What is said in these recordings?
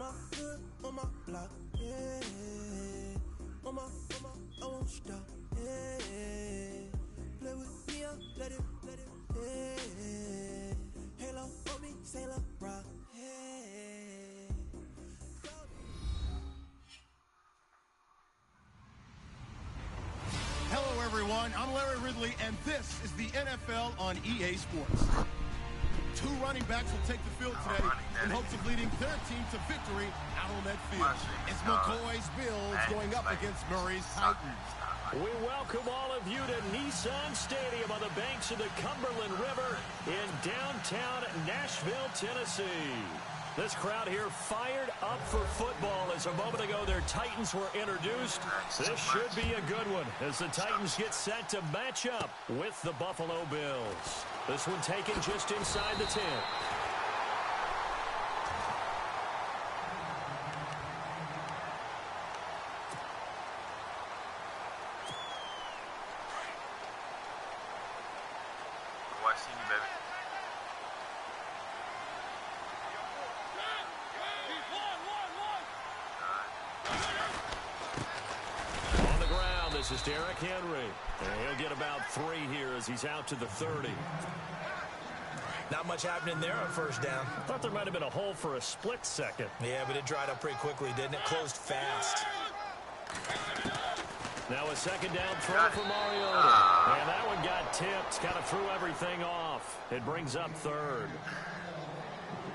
my hood, on my block, yeah. On my, I won't stop, yeah. Play with me, let it, yeah. Halo on me, Sailor Rock, yeah. Hello, everyone. I'm Larry Ridley, and this is the NFL on EA Sports. Two running backs will take the field today in hopes of leading their team to victory out on that field. It's McCoy's Bills going up against Murray's Titans. We welcome all of you to Nissan Stadium on the banks of the Cumberland River in downtown Nashville, Tennessee. This crowd here fired up for football as a moment ago their Titans were introduced. This should be a good one as the Titans get set to match up with the Buffalo Bills. This one taken just inside the 10. This is Derrick Henry. And he'll get about 3 here as he's out to the 30. Not much happening there on first down. Thought there might have been a hole for a split second. Yeah, but it dried up pretty quickly, didn't it? Closed fast. Now a second down throw for Mariota. And that one got tipped. Kind of threw everything off. It brings up 3rd.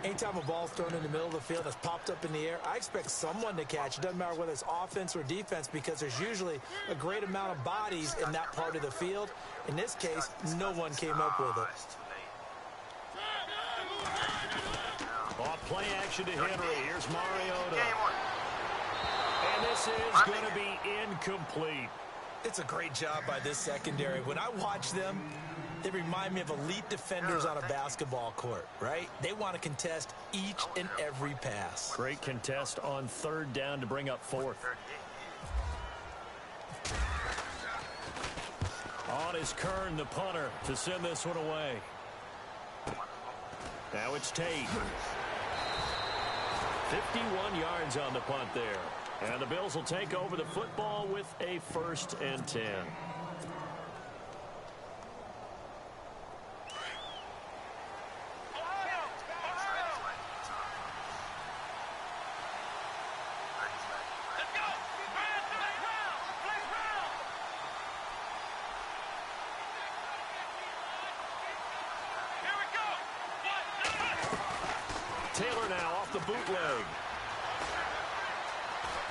Anytime a ball's thrown in the middle of the field that's popped up in the air, I expect someone to catch. It doesn't matter whether it's offense or defense because there's usually a great amount of bodies in that part of the field. In this case, no one came up with it. Off play action to Henry. Here's Mariota. And this is going to be incomplete. It's a great job by this secondary. When I watch them, they remind me of elite defenders on a basketball court, right? They want to contest each and every pass. Great contest on 3rd down to bring up 4th. On is Kern, the punter, to send this one away. Now it's Tate. 51 yards on the punt there. And the Bills will take over the football with a 1st and 10. Taylor now off the bootleg.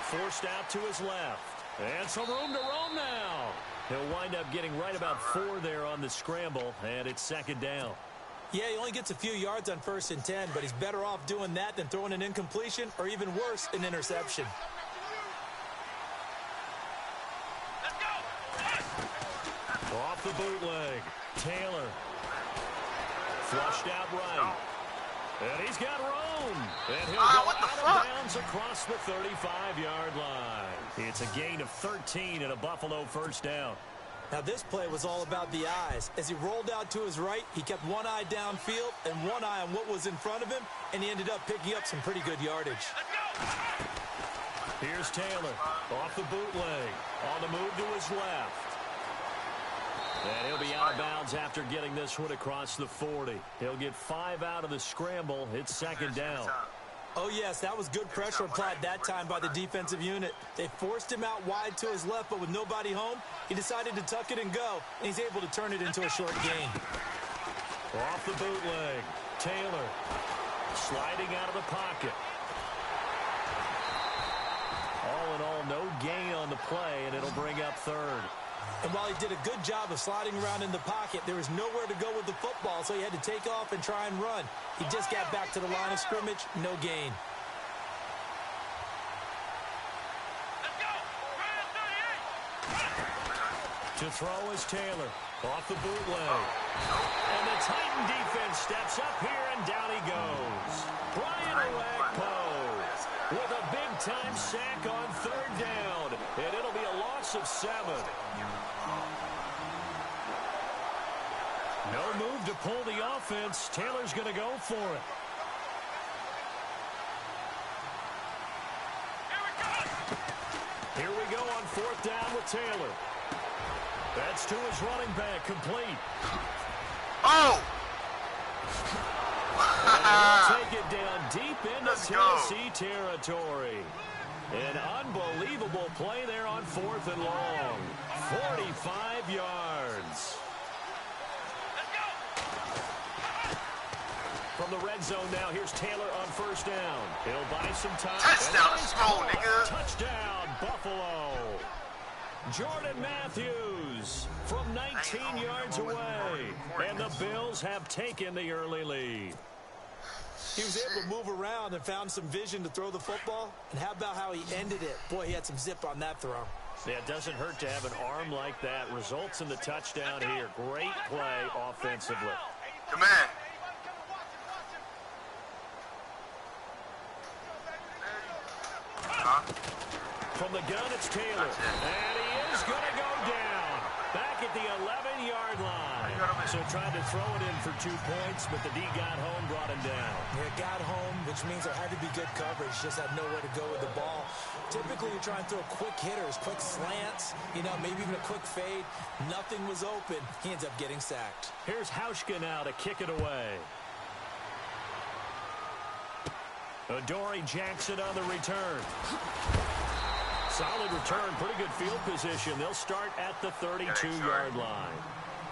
Forced out to his left. And some room to roam now. He'll wind up getting right about 4 there on the scramble, and it's 2nd down. Yeah, he only gets a few yards on 1st and 10, but he's better off doing that than throwing an incompletion or even worse, an interception. Let's go. Off the bootleg. Taylor. Flushed out right. And he's got room. And he'll go out of bounds across the 35-yard line. It's a gain of 13 and a Buffalo 1st down. Now this play was all about the eyes. As he rolled out to his right, he kept one eye downfield and one eye on what was in front of him, and he ended up picking up some pretty good yardage. Here's Taylor off the bootleg. On the move to his left. And he'll be out of bounds after getting this one across the 40. He'll get 5 out of the scramble. It's 2nd down. Oh, yes, that was good pressure applied that time by the defensive unit. They forced him out wide to his left, but with nobody home, he decided to tuck it and go, and he's able to turn it into a short gain. Off the bootleg. Taylor sliding out of the pocket. All in all, no gain on the play, and it'll bring up 3rd. And while he did a good job of sliding around in the pocket, there was nowhere to go with the football, so he had to take off and try and run. He just got back to the line of scrimmage, no gain. Let's go. To throw is Taylor. Off the bootleg. And the Titan defense steps up here, and down he goes. Brian Orakpo with a big-time sack on 3rd down. And it'll be a loss of 7. No move to pull the offense. Taylor's going to go for it. Here we go on 4th down with Taylor. That's to his running back, complete. Oh! And he'll take it down deep into Tennessee territory. An unbelievable play there on 4th and long. 45 yards. From the red zone now, here's Taylor on 1st down. He'll buy some time. Touchdown, let's go, nigga. Touchdown, Buffalo. Jordan Matthews from 19 yards away. And the Bills have taken the early lead. He was able to move around and found some vision to throw the football. And how about how he ended it? Boy, he had some zip on that throw. Yeah, it doesn't hurt to have an arm like that. Results in the touchdown here. Great play offensively. Come on. From the gun, it's Taylor. And he is going to go down. Back at the 11-yard line. So tried to throw it in for 2 points, but the D got home, brought him down. Yeah, got home, which means there had to be good coverage. Just had nowhere to go with the ball. Typically, you're trying to throw quick hitters, quick slants, you know, maybe even a quick fade. Nothing was open. He ends up getting sacked. Here's Hauschka now to kick it away. Adoree Jackson on the return. Solid return, pretty good field position. They'll start at the 32-yard line.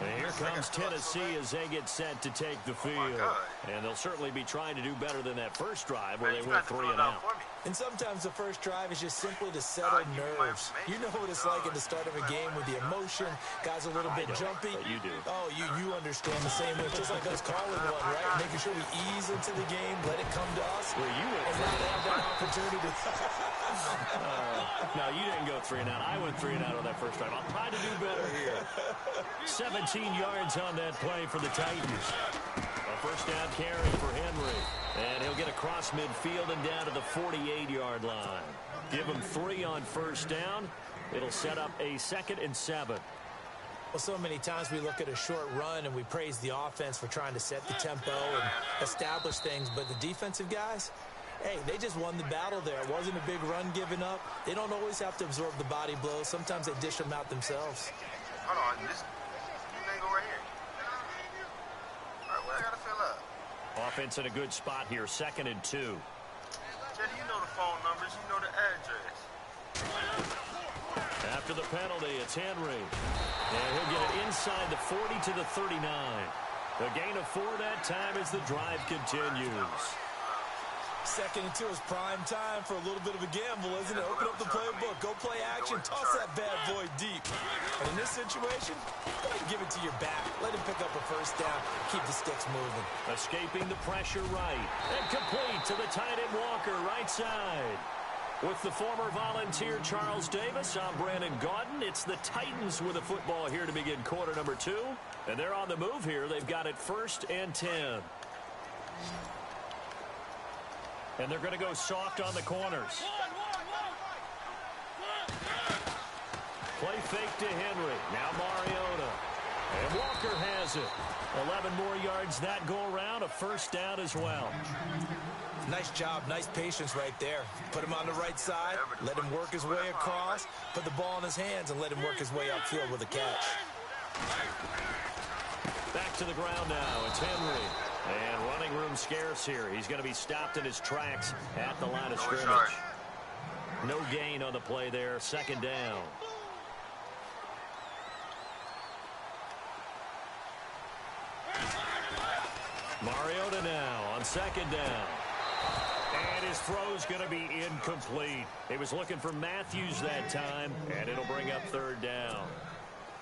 And here comes Tennessee as they get set to take the field. And they'll certainly be trying to do better than that first drive where they went 3 and out. And sometimes the first drive is just simply to settle nerves. You know what it's like at the start of a game with the emotion. Guys a little bit jumpy. But you do. Oh, you understand the same way. Just like us calling one, right? Making sure we ease into the game, let it come to us. Where you went and now they have that opportunity to... No, you didn't go 3 and out. I went 3 and out on that first drive. I'll try to do better here. 17 yards on that play for the Titans. A first down carry for Henry. And he'll get across midfield and down to the 48-yard line. Give him 3 on first down. It'll set up a 2nd and 7. Well, so many times we look at a short run and we praise the offense for trying to set the tempo and establish things. But the defensive guys, hey, they just won the battle there. It wasn't a big run given up. They don't always have to absorb the body blows. Sometimes they dish them out themselves. Hold on, this thing go right here. All right, well, I gotta fill up. Offense in a good spot here, 2nd and 2. Jetty, you know the phone numbers, you know the address. After the penalty, it's Henry. And he'll get it inside the 40 to the 39. The gain of 4 that time as the drive continues. 2nd and 2 is prime time for a little bit of a gamble, isn't it? Open up the playbook, go play action, toss that bad boy deep. And in this situation, go ahead and give it to your back. Let him pick up a first down, keep the sticks moving. Escaping the pressure right. And complete to the tight end Walker, right side. With the former Volunteer Charles Davis, I'm Brandon Gaudin. It's the Titans with the football here to begin quarter number 2. And they're on the move here. They've got it 1st and 10. And they're going to go soft on the corners. Play fake to Henry. Now Mariota. And Walker has it. 11 more yards that go around. A first down as well. Nice job. Nice patience right there. Put him on the right side. Let him work his way across. Put the ball in his hands and let him work his way upfield with a catch. Back to the ground now. It's Henry. And running room scarce here. He's going to be stopped in his tracks at the line of scrimmage. No gain on the play there. 2nd down. Mariota now on 2nd down. And his throw's going to be incomplete. He was looking for Matthews that time, and it'll bring up 3rd down.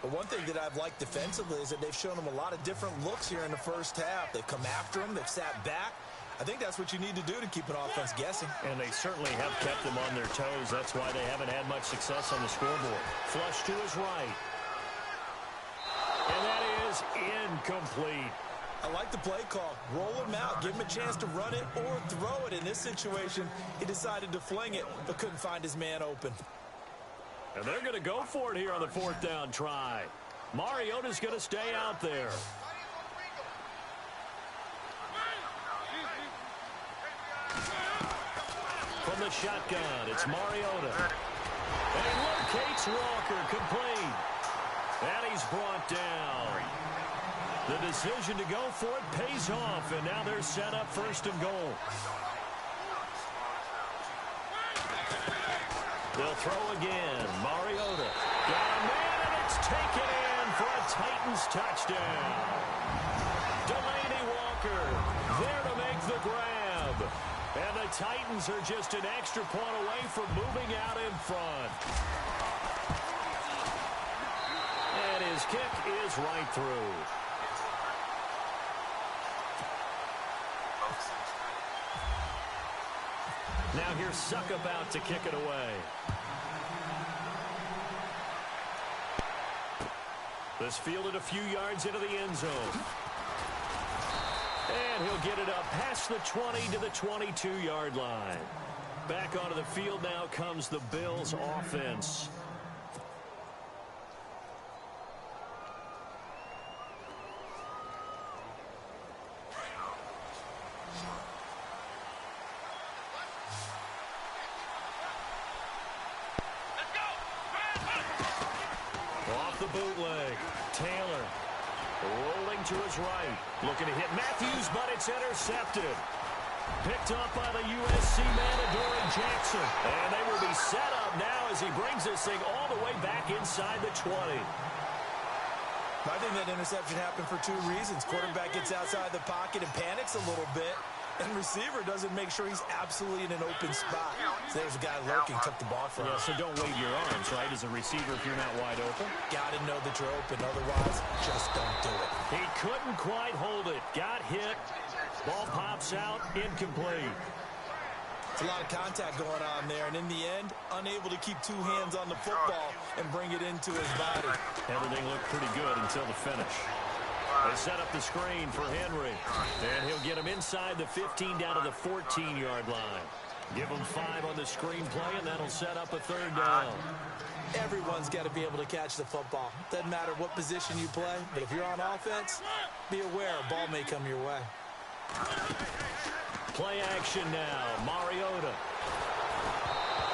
But one thing that I've liked defensively is that they've shown him a lot of different looks here in the first half. They've come after him. They've sat back. I think that's what you need to do to keep an offense guessing. And they certainly have kept them on their toes. That's why they haven't had much success on the scoreboard. Flush to his right. And that is incomplete. I like the play call. Roll him out. Give him a chance to run it or throw it. In this situation, he decided to fling it, but couldn't find his man open. And they're going to go for it here on the 4th down try. Mariota's going to stay out there. From the shotgun, it's Mariota. And he locates Walker, complete. And he's brought down. The decision to go for it pays off, and now they're set up first and goal. They'll throw again. Mariota got a man, and it's taken in for a Titans touchdown. Delaney Walker there to make the grab. And the Titans are just an extra point away from moving out in front. And his kick is right through. Now here's Suckup out to kick it away. This fielded a few yards into the end zone. And he'll get it up past the 20 to the 22-yard line. Back onto the field now comes the Bills offense. Off the bootleg. Taylor rolling to his right. Looking to hit Matthews, but it's intercepted. Picked up by the USC man, Adoree Jackson. And they will be set up now as he brings this thing all the way back inside the 20. I think that interception happened for two reasons. Quarterback gets outside the pocket and panics a little bit. And receiver doesn't make sure he's absolutely in an open spot. So there's a guy lurking, took the ball from him. Yeah, so don't wave your arms, right, as a receiver if you're not wide open. Got to know that you're open. Otherwise, just don't do it. He couldn't quite hold it. Got hit. Ball pops out. Incomplete. It's a lot of contact going on there. And in the end, unable to keep two hands on the football and bring it into his body. Everything looked pretty good until the finish. They set up the screen for Henry. And he'll get him inside the 15 down to the 14-yard line. Give him 5 on the screen play, and that'll set up a third down. Everyone's got to be able to catch the football. Doesn't matter what position you play, but if you're on offense, be aware a ball may come your way. Play action now. Mariota.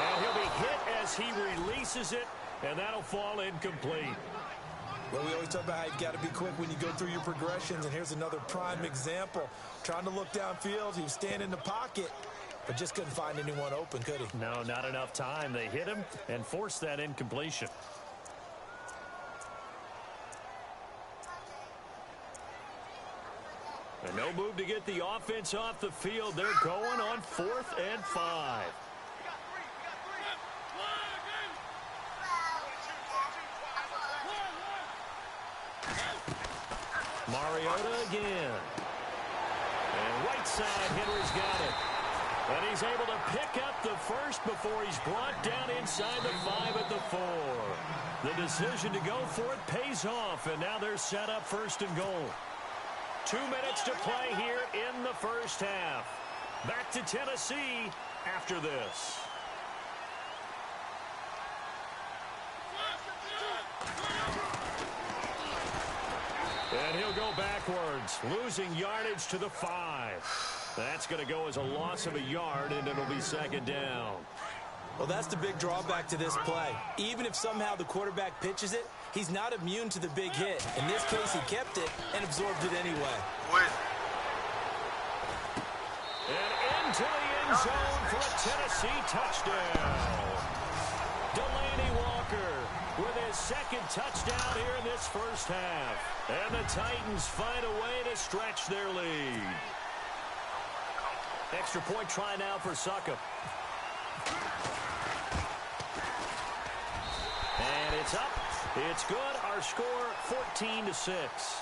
And he'll be hit as he releases it, and that'll fall incomplete. Well, we always talk about how you've got to be quick when you go through your progressions, and here's another prime example. Trying to look downfield, he was standing in the pocket, but just couldn't find anyone open, could he? No, not enough time. They hit him and forced that incompletion. And no move to get the offense off the field. They're going on 4th and 5. Mariota again. And right side, Henry's got it. And he's able to pick up the first before he's brought down inside the 5 at the 4. The decision to go for it pays off, and now they're set up first and goal. 2 minutes to play here in the first half. Back to Tennessee after this. And he'll go backwards, losing yardage to the 5. That's going to go as a loss of a yard, and it'll be second down. Well, that's the big drawback to this play. Even if somehow the quarterback pitches it, he's not immune to the big hit. In this case, he kept it and absorbed it anyway. And into the end zone for a Tennessee touchdown. Delaney Walker with his second touchdown here in this first half. And the Titans find a way to stretch their lead. Extra point try now for Suckup. And it's up. It's good. Our score 14-6.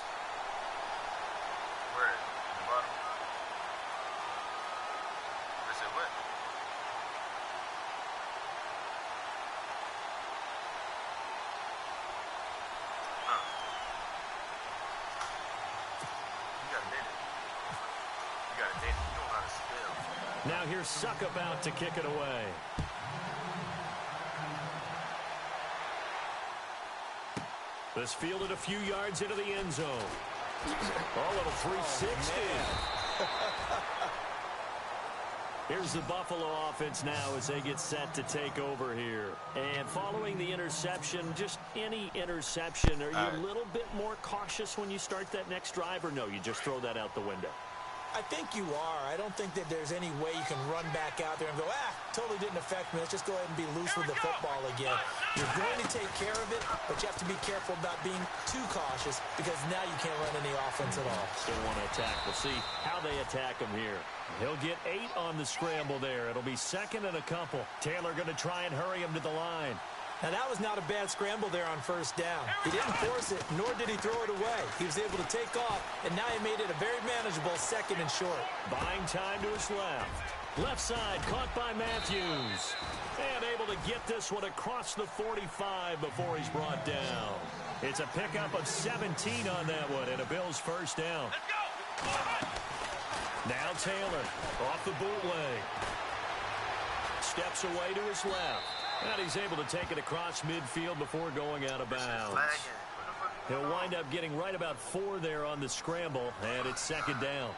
Now here's Suckup out to kick it away. This fielded a few yards into the end zone. Oh, little 360. Here's the Buffalo offense now as they get set to take over here. And following the interception, just any interception, are you a little bit more cautious when you start that next drive, or no, you just throw that out the window? I think you are. I don't think that there's any way you can run back out there and go, totally didn't affect me. Let's just go ahead and be loose with the football again. You're going to take care of it, but you have to be careful about being too cautious because now you can't run any offense at all. Still want to attack. We'll see how they attack him here. He'll get 8 on the scramble there. It'll be second and a couple. Taylor going to try and hurry him to the line. Now, that was not a bad scramble there on first down. He didn't force it, nor did he throw it away. He was able to take off, and now he made it a very manageable second and short. Buying time to his left. Left side caught by Matthews. And able to get this one across the 45 before he's brought down. It's a pickup of 17 on that one, and a Bills first down. Let's go. Now Taylor off the bootleg. Steps away to his left. And he's able to take it across midfield before going out of bounds. He'll wind up getting right about 4 there on the scramble, and it's second down.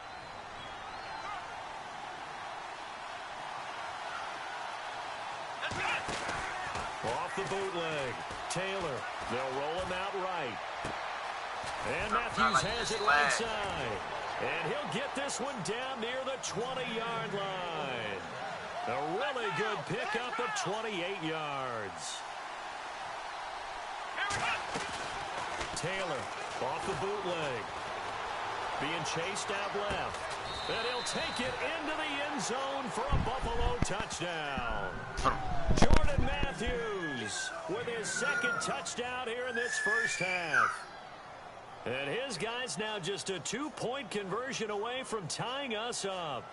Off the bootleg. Taylor. They'll roll him out right. And Matthews has it right side. And he'll get this one down near the 20-yard line. A really good pickup of 28 yards. Taylor off the bootleg. Being chased out left. And he'll take it into the end zone for a Buffalo touchdown. Jordan Matthews with his second touchdown here in this first half. And his guy's now just a 2-point conversion away from tying us up.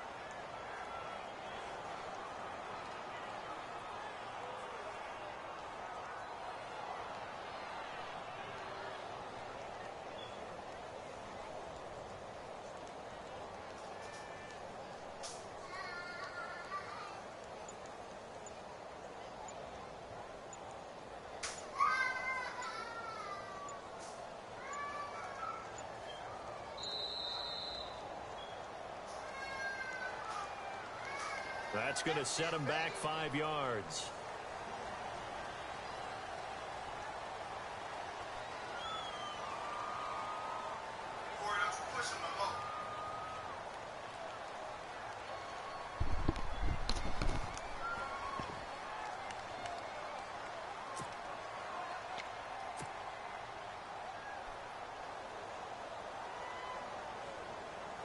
That's going to set him back 5 yards.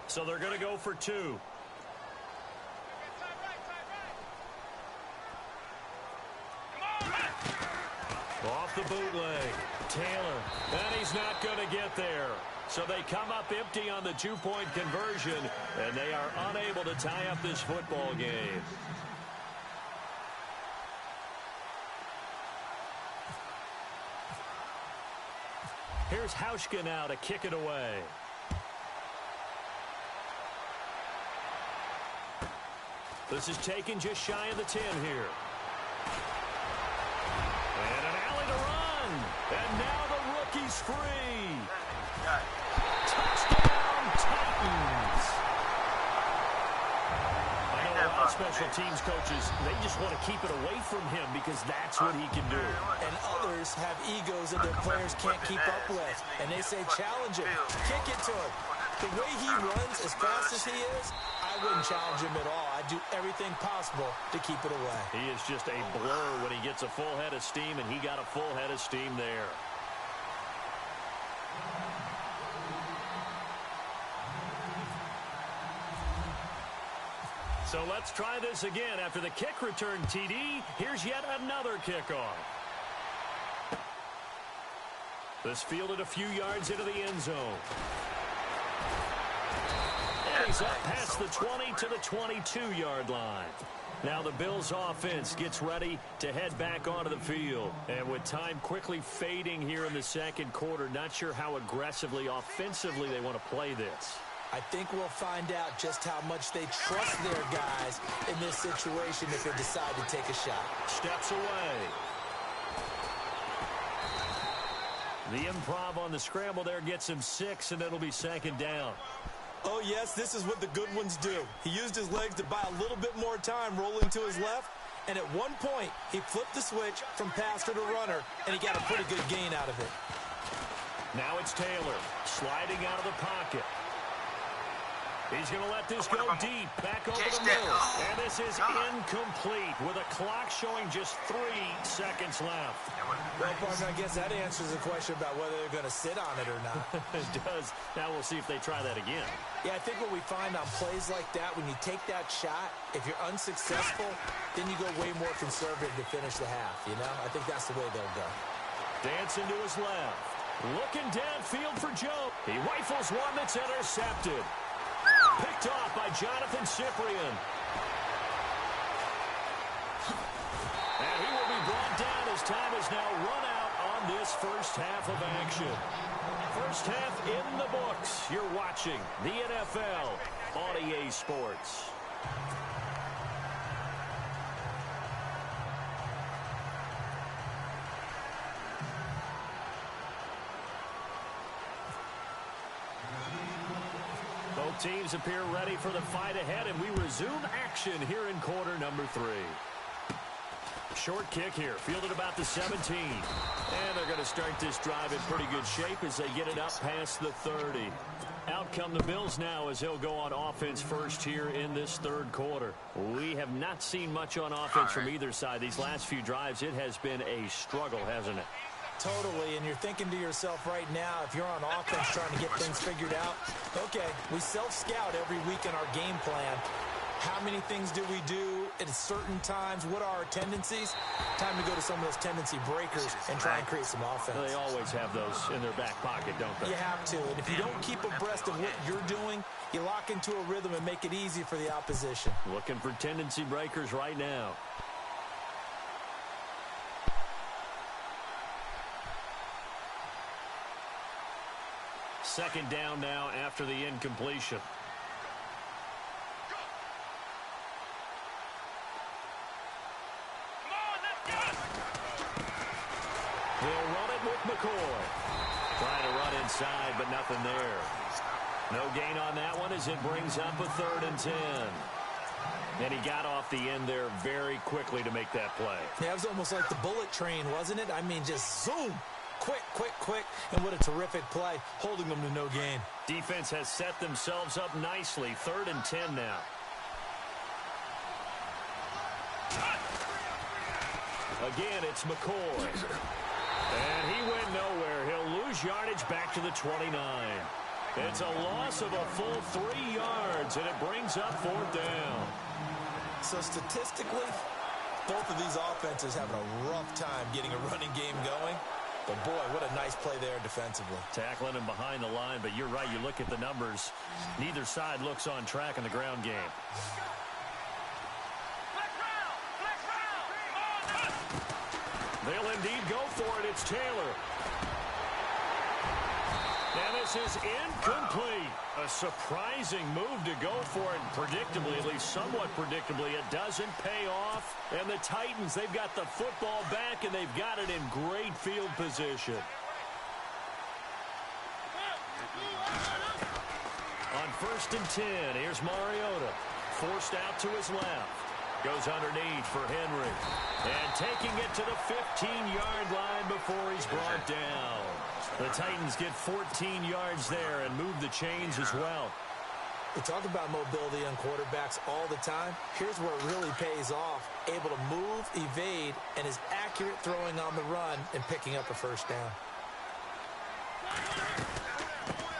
So they're going to go for 2. Off the bootleg. Taylor. And he's not going to get there. So they come up empty on the 2-point conversion, and they are unable to tie up this football game. Here's Hauschka now to kick it away. This is taken just shy of the 10 here. And an alley to run. And now the rookie's free. Touchdown, Titans. I know a lot of special teams coaches, they just want to keep it away from him because that's what he can do. And others have egos that their players can't keep up with. And they say, challenge it. Kick it to him. The way he runs, as fast as he is, I wouldn't challenge him at all. I'd do everything possible to keep it away. He is just a blur when he gets a full head of steam, and he got a full head of steam there. So let's try this again. After the kick return TD, here's yet another kickoff. This fielded a few yards into the end zone. And he's up past the 20 to the 22-yard line. Now the Bills offense gets ready to head back onto the field. And with time quickly fading here in the second quarter, not sure how aggressively, offensively they want to play this. I think we'll find out just how much they trust their guys in this situation if they decide to take a shot. Steps away. The improv on the scramble there gets him 6, and it'll be second down. Oh, yes, this is what the good ones do. He used his legs to buy a little bit more time rolling to his left, and at one point, he flipped the switch from passer to runner, and he got a pretty good gain out of it. Now it's Taylor sliding out of the pocket. He's going to let this go deep, back over the middle. And this is incomplete with a clock showing just 3 seconds left. Well, partner, I guess that answers the question about whether they're going to sit on it or not. It does. Now we'll see if they try that again. Yeah, I think what we find on plays like that, when you take that shot, if you're unsuccessful, then you go way more conservative to finish the half, you know? I think that's the way they'll go. Dancing to his left. Looking downfield for Joe. He rifles one that's intercepted. Picked off by Jonathan Cyprien. And he will be brought down as time is now run out on this first half of action. First half in the books. You're watching the NFL on EA Sports. Both teams appear ready for the fight ahead, and we resume action here in quarter number 3. Short kick here, fielded about the 17. And they're going to start this drive in pretty good shape as they get it up past the 30. Out come the Bills now as they'll go on offense first here in this third quarter. We have not seen much on offense from either side. These last few drives, it has been a struggle, hasn't it? Totally, and you're thinking to yourself right now, if you're on offense trying to get things figured out, okay, we self-scout every week in our game plan. How many things do we do at certain times? What are our tendencies? Time to go to some of those tendency breakers and try and create some offense. They always have those in their back pocket, don't they? You have to, and if you don't keep abreast of what you're doing, you lock into a rhythm and make it easy for the opposition. Looking for tendency breakers right now. Second down now after the incompletion. They'll run it with McCoy. Trying to run inside, but nothing there. No gain on that one as it brings up a 3rd and 10. And he got off the end there very quickly to make that play. Yeah, it was almost like the bullet train, wasn't it? I mean, just zoom. Quick, quick, quick, and what a terrific play, holding them to no gain. Defense has set themselves up nicely. 3rd and 10 now. Again, it's McCoy. And he went nowhere. He'll lose yardage back to the 29. It's a loss of a full 3 yards, and it brings up 4th down. So statistically, both of these offenses having a rough time getting a running game going. But, boy, what a nice play there defensively. Tackling him behind the line, but you're right. You look at the numbers. Neither side looks on track in the ground game. They'll indeed go for it. It's Taylor. And this is incomplete. A surprising move to go for it. Predictably, at least somewhat predictably, it doesn't pay off. And the Titans, they've got the football back, and they've got it in great field position. On 1st and 10, here's Mariota. Forced out to his left. Goes underneath for Henry. And taking it to the 15-yard line before he's brought down. The Titans get 14 yards there and move the chains as well. We talk about mobility on quarterbacks all the time. Here's where it really pays off. Able to move, evade, and is accurate throwing on the run and picking up a 1st down.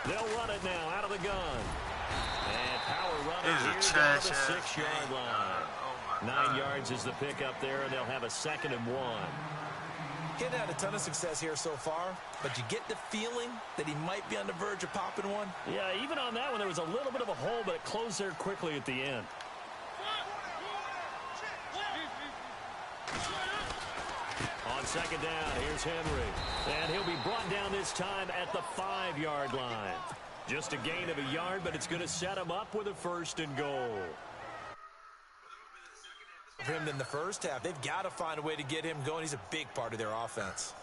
They'll run it now out of the gun. And power running here down the 6-yard line. 9 yards is the pickup there, and they'll have a 2nd and 1. He hadn't had a ton of success here so far, but you get the feeling that he might be on the verge of popping one. Yeah, even on that one, there was a little bit of a hole, but it closed there quickly at the end. On 2nd down, here's Henry. And he'll be brought down this time at the 5-yard line. Just a gain of a yard, but it's going to set him up with a 1st and goal. For him in the first half, they've got to find a way to get him going. He's a big part of their offense.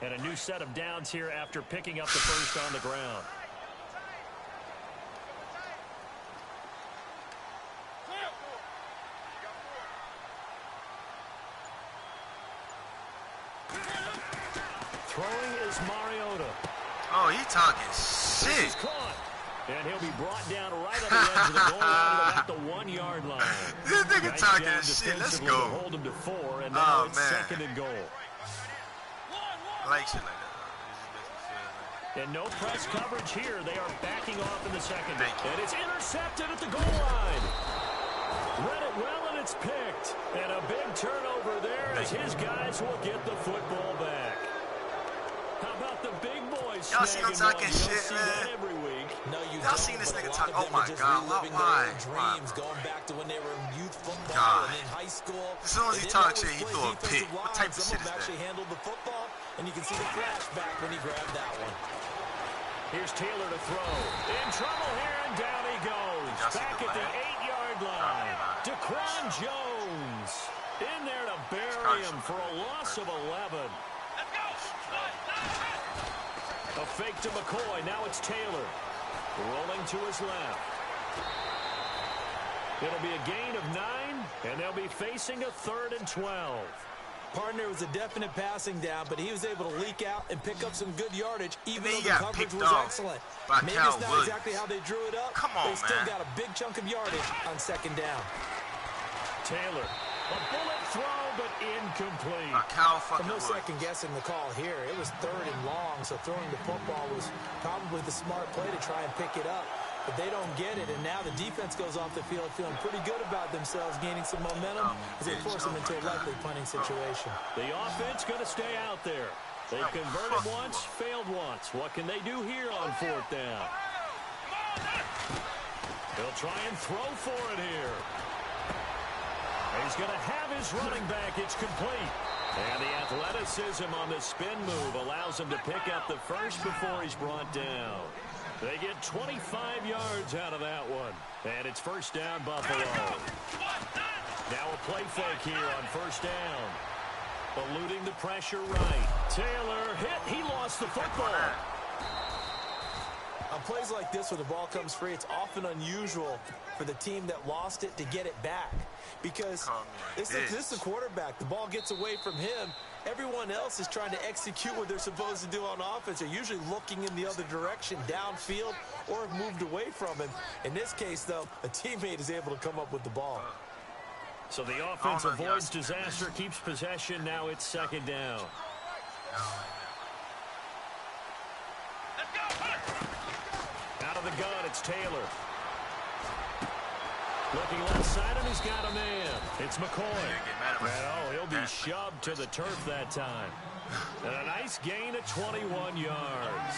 And a new set of downs here after picking up the 1st on the ground. throwing is Mariota. Oh, he talking shit. This is caught. And he'll be brought down right on the edge of the goal line at about the 1-yard line. This nigga Nice talking job shit. Let's defensively go. to hold him to 4, and now it's man. 2nd and goal. I like shit like that. And no press coverage here. They are backing off in the second. And it's intercepted at the goal line. Read it well, and it's picked. And a big turnover there as his guys will get the football back. How about the big boys? Y'all see him talking shit, man? Every week. No, you Y'all don't, seen this but nigga a lot talk? of Oh them my are just God, reliving why? their dreams, going back to when they were in youth football God. and in high school. As soon as he They didn't talks always shit, he play throw a defensive pick. What line. type of Some shit of them is actually handled the football, and you can see the flashback when he grabbed that one. Here's Taylor to throw. In trouble here, and down he goes. Back at the 8-yard line. Daquan Jones in there to bury him for a loss of 11. A fake to McCoy. Now it's Taylor. Rolling to his left. It'll be a gain of 9, and they'll be facing a 3rd and 12. Partner was a definite passing down, but he was able to leak out and pick up some good yardage, even then though he the got coverage picked was off excellent. by Maybe Cal it's not Williams. exactly how they drew it up. Come on, they still man. got a big chunk of yardage on 2nd down. Taylor. A bullet throw, but incomplete. Cal fucking No Williams. second guessing the call here. It was 3rd and long, so throwing the football was probably the smart play to try and pick it up. But they don't get it, and now the defense goes off the field feeling pretty good about themselves, gaining some momentum as they force them into a likely punting situation. The offense going to stay out there. They've converted once, failed once. What can they do here on 4th down? They'll try and throw for it here. He's going to have his running back. It's complete. And the athleticism on the spin move allows him to pick up the first before he's brought down. They get 25 yards out of that one. And it's 1st down, Buffalo. Now a play fake here on 1st down. Eluding the pressure right. Taylor hit. He lost the football. On plays like this where the ball comes free, it's often unusual for the team that lost it to get it back. Because this is the quarterback. The ball gets away from him. Everyone else is trying to execute what they're supposed to do on offense. They're usually looking in the other direction, downfield, or have moved away from him. In this case, though, a teammate is able to come up with the ball. So the offense avoids disaster, keeps possession. Now it's 2nd down. Out of the gun, it's Taylor. Looking left side, and he's got a man. It's McCoy. And he'll be shoved to the turf that time. And a nice gain of 21 yards.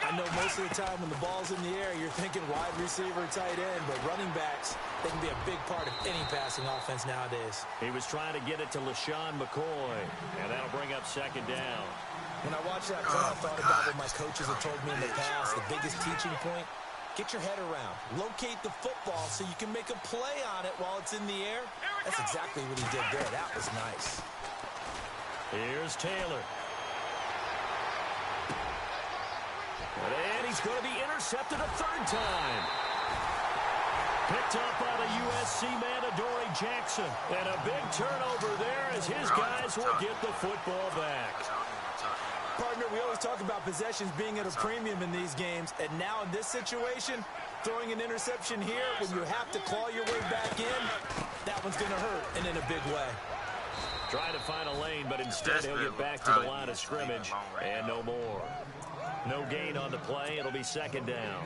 I know most of the time when the ball's in the air, you're thinking wide receiver, tight end, but running backs, they can be a big part of any passing offense nowadays. He was trying to get it to LaShawn McCoy, and that'll bring up 2nd down. When I watched that play, I thought about what my coaches have told me in the past. The biggest teaching point, get your head around. Locate the football so you can make a play on it while it's in the air. That's exactly what he did there. That was nice. Here's Taylor. And he's going to be intercepted a 3rd time. Picked up by the USC man, Adoree Jackson. And a big turnover there as his guys will get the football back. Partner, we always talk about possessions being at a premium in these games. And now in this situation, throwing an interception here when you have to claw your way back in, that one's going to hurt, and in a big way. Trying to find a lane, but instead he'll get back to the line of scrimmage, and no more. No gain on the play. It'll be 2nd down.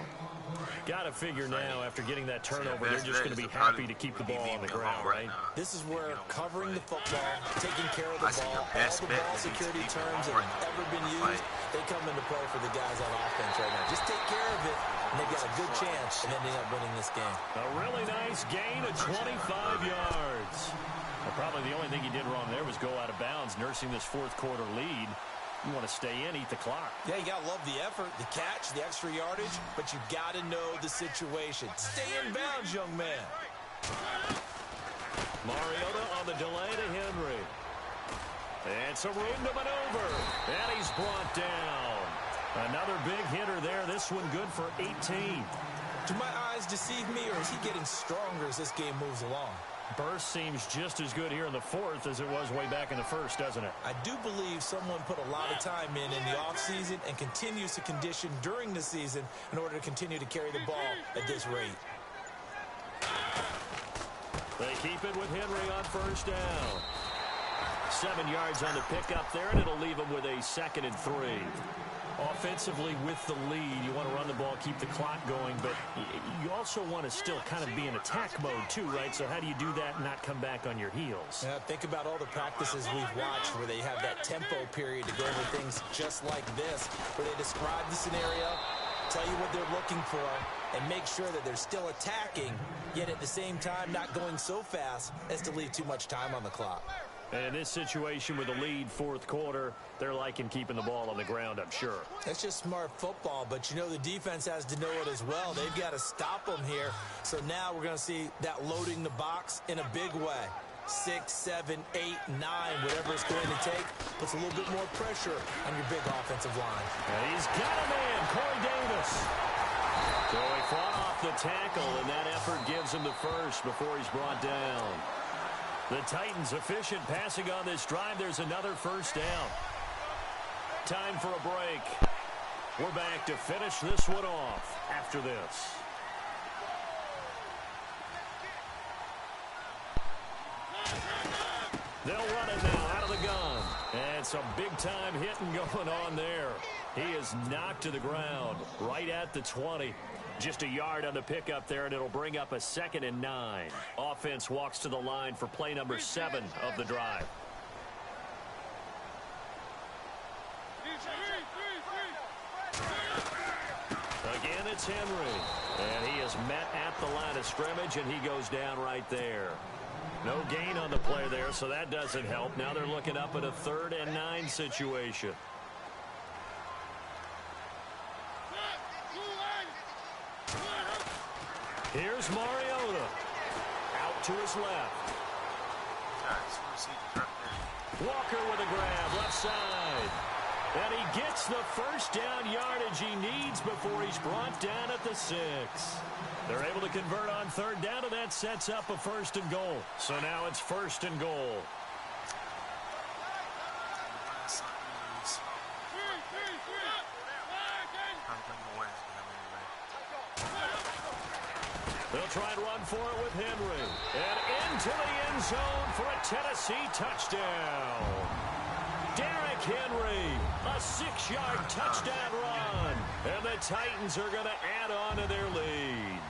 Got to figure now, after getting that turnover, they're just going to be happy to keep the ball on the ground, right? This is where covering the football, taking care of the ball, all the ball security terms that have ever been used, they come into play for the guys on offense right now. Just take care of it, and they've got a good chance of ending up winning this game. A really nice gain of 25 yards. Well, probably the only thing he did wrong there was go out of bounds, nursing this 4th quarter lead. You want to stay in, eat the clock. Yeah, you got to love the effort, the catch, the extra yardage, but you got to know the situation. Stay in bounds, young man. Mariota on the delay to Henry. And some room to maneuver. And he's brought down. Another big hitter there. This one good for 18. Do my eyes deceive me, or is he getting stronger as this game moves along? Burst seems just as good here in the fourth as it was way back in the first, doesn't it? I do believe someone put a lot of time in the offseason and continues to condition during the season in order to continue to carry the ball at this rate. They keep it with Henry on first down. 7 yards on the pickup there, and it'll leave them with a 2nd and 3. Offensively, with the lead, you want to run the ball, keep the clock going, but you also want to still kind of be in attack mode too, right? So how do you do that and not come back on your heels? Yeah, think about all the practices we've watched where they have that tempo period to go over things just like this, where they describe the scenario, tell you what they're looking for, and make sure that they're still attacking, yet at the same time not going so fast as to leave too much time on the clock. And in this situation with the lead fourth quarter, they're liking keeping the ball on the ground, I'm sure. That's just smart football, but you know the defense has to know it as well. They've got to stop them here. So now we're going to see that loading the box in a big way. 6, 7, 8, 9, whatever it's going to take, puts a little bit more pressure on your big offensive line. And he's got a man, Corey Davis. So he fought off the tackle, and that effort gives him the first before he's brought down. The Titans efficient passing on this drive. There's another first down. Time for a break. We're back to finish this one off after this. They'll run it now out of the gun. And some big-time hitting going on there. He is knocked to the ground right at the 20. Just a yard on the pickup there, and it'll bring up a 2nd and 9. Offense walks to the line for play number 7 of the drive. Again, it's Henry. And he is met at the line of scrimmage, and he goes down right there. No gain on the play there, so that doesn't help. Now they're looking up at a 3rd and 9 situation. Here's Mariota. Out to his left. Walker with a grab, left side. And he gets the first down yardage he needs before he's brought down at the 6. They're able to convert on 3rd down, and that sets up a 1st and goal. So now it's 1st and goal. They'll try and run for it with Henry. And into the end zone for a Tennessee touchdown. Derrick Henry, a 6-yard touchdown run. And the Titans are going to add on to their lead.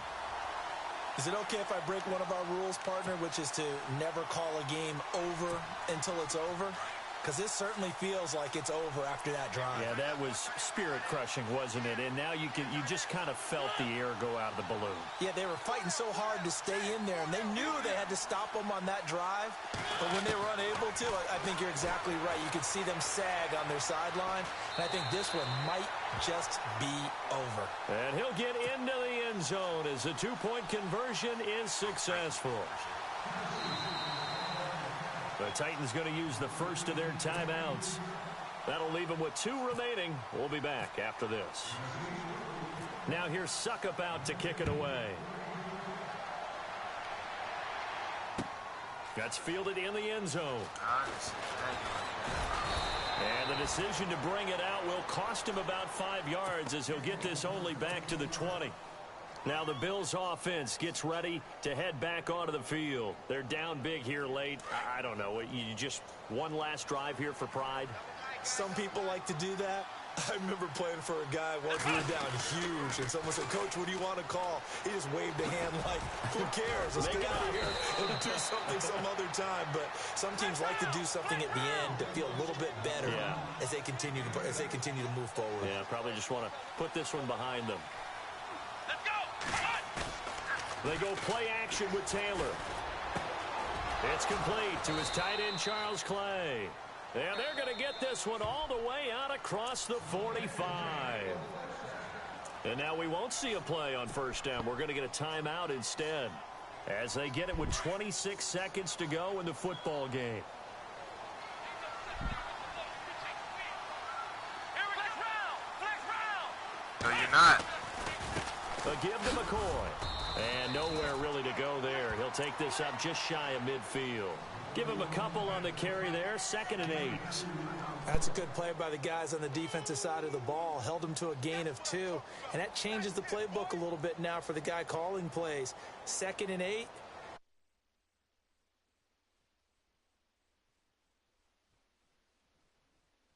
Is it okay if I break one of our rules, partner, which is to never call a game over until it's over? Because this certainly feels like it's over after that drive. Yeah, that was spirit-crushing, wasn't it? And now you just kind of felt the air go out of the balloon. Yeah, they were fighting so hard to stay in there, and they knew they had to stop them on that drive. But when they were unable to, I think you're exactly right. You could see them sag on their sideline, and I think this one might just be over. And he'll get into the end zone as the 2-point conversion is successful. The Titans going to use the first of their timeouts. That'll leave them with 2 remaining. We'll be back after this. Now here's Suckup out to kick it away. That's fielded in the end zone. And the decision to bring it out will cost him about 5 yards as he'll get this only back to the 20. Now the Bills offense gets ready to head back onto the field. They're down big here late. I don't know. You just one last drive here for pride? Some people like to do that. I remember playing for a guy once we were down huge, and someone said, "Coach, what do you want to call?" He just waved a hand like, "Who cares? Let's get out of here and do something some other time." But some teams like to do something at the end to feel a little bit better as they continue to move forward. Yeah, probably just want to put this one behind them. They go play action with Taylor. It's complete to his tight end, Charles Clay. And they're going to get this one all the way out across the 45. And now we won't see a play on first down. We're going to get a timeout instead as they get it with 26 seconds to go in the football game. No, you're not. A give to McCoy. And nowhere really to go there. He'll take this up just shy of midfield. Give him a couple on the carry there. 2nd and 8. That's a good play by the guys on the defensive side of the ball. Held him to a gain of 2. And that changes the playbook a little bit now for the guy calling plays. 2nd and 8.